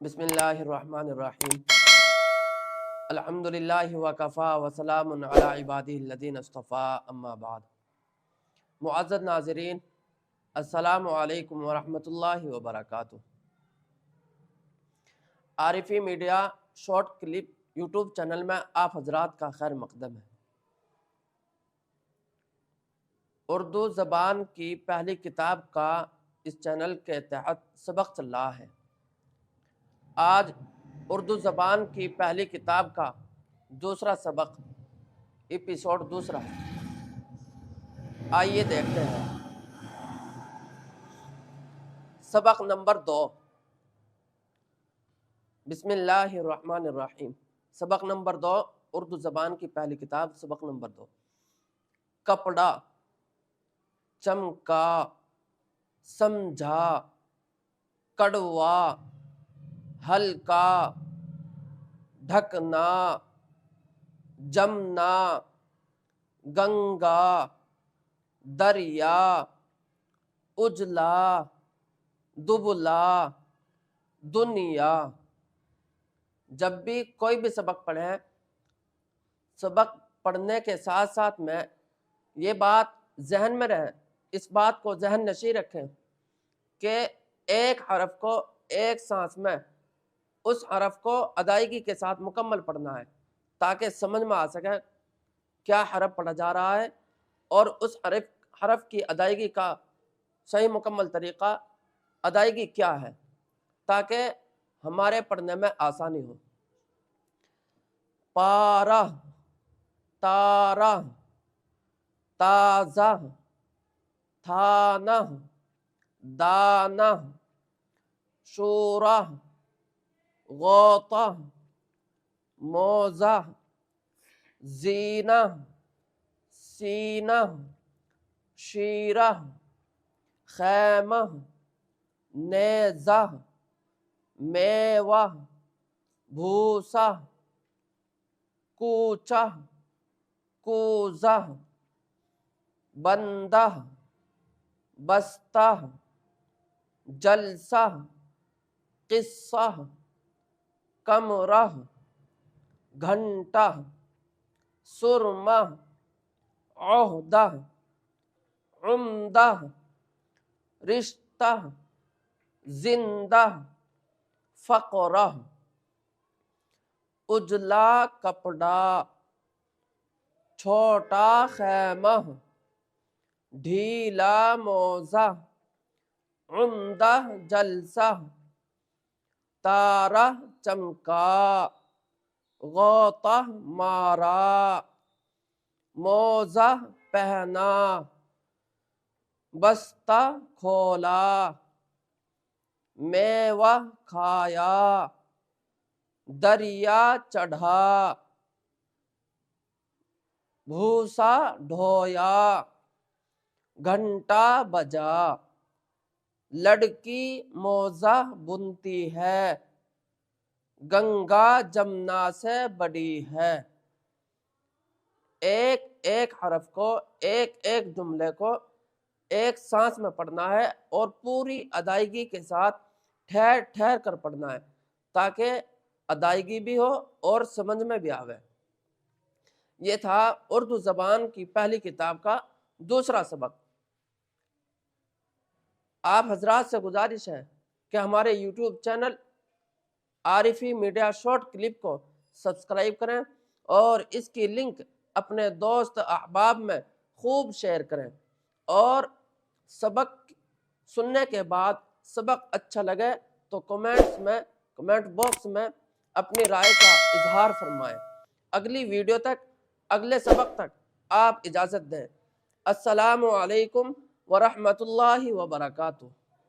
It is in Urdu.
بسم اللہ الرحمن الرحیم الحمدللہ وکفا وسلام علی عبادہ الذین اصطفیٰ اما بعد۔ معزز ناظرین، السلام علیکم ورحمۃ اللہ وبرکاتہ۔ Arifi media short clip YouTube channel میں آپ حضرات کا خیر مقدم ہے۔ اردو زبان کی پہلی کتاب کا اس چینل کے تحت سبق چل رہا ہے۔ آج اردو زبان کی پہلی کتاب کا دوسرا سبق، ایپیسوڈ دوسرا ہے۔ آئیے دیکھتے ہیں۔ سبق نمبر 2، بسم اللہ الرحمن الرحیم۔ سبق نمبر 2، اردو زبان کی پہلی کتاب، سبق نمبر 2۔ کپڑا، چمکا، سمجھا، کڑوا، ہلکا، ڈھکنا، جمنا، گنگا، دریا، اجلا، دبلا، دنیا۔ جب بھی کوئی بھی سبق پڑھیں، سبق پڑھنے کے ساتھ ساتھ میں یہ بات ذہن میں رہے، اس بات کو ذہن نشیں رکھیں کہ ایک حرف کو ایک سانس میں اس حرف کو ادائیگی کے ساتھ مکمل پڑھنا ہے، تاکہ سمجھ میں آ سکے کیا حرف پڑھا جا رہا ہے اور اس حرف کی ادائیگی کا صحیح مکمل طریقہ ادائیگی کیا ہے، تاکہ ہمارے پڑھنے میں آسانی ہو۔ پارہ، تارہ، تازہ، تھانہ، دانہ، شورہ، غوطہ، موزہ، زینہ، سینہ، شیرہ، خیمہ، نیزہ، میوہ، بھوسا، کوچہ، کوزہ، بندہ، بستہ، جلسہ، قصہ، کمرہ، گھنٹہ، سرمہ، عہدہ، عمدہ، رشتہ، زندہ، فقرہ۔ اجلا کپڑا، چھوٹا خیمہ، ڈھیلا موزہ، عمدہ جلسہ، تارہ چمکا، غوطہ مارا، موزہ پہنا، بستہ کھولا، میوہ کھایا، دریا چڑھا، بھوسا ڈھویا، گھنٹا بجا، لڑکی موزہ بنتی ہے، گنگا جمنا سے بڑی ہے۔ ایک ایک حرف کو، ایک ایک جملے کو ایک سانس میں پڑھنا ہے اور پوری ادائیگی کے ساتھ ٹھہر ٹھہر کر پڑھنا ہے، تاکہ ادائیگی بھی ہو اور سمجھ میں بھی آوے۔ یہ تھا اردو زبان کی پہلی کتاب کا دوسرا سبق۔ آپ حضرات سے گزارش ہے کہ ہمارے YouTube channel Arifi media short clip کو سبسکرائب کریں اور اس کی لنک اپنے دوست احباب میں خوب شیئر کریں، اور سبق سننے کے بعد سبق اچھا لگے تو کمنٹ باکس میں اپنی رائے کا اظہار فرمائیں۔ اگلی ویڈیو تک، اگلے سبق تک آپ اجازت دیں۔ السلام علیکم ورحمۃ اللہ وبرکاتہ۔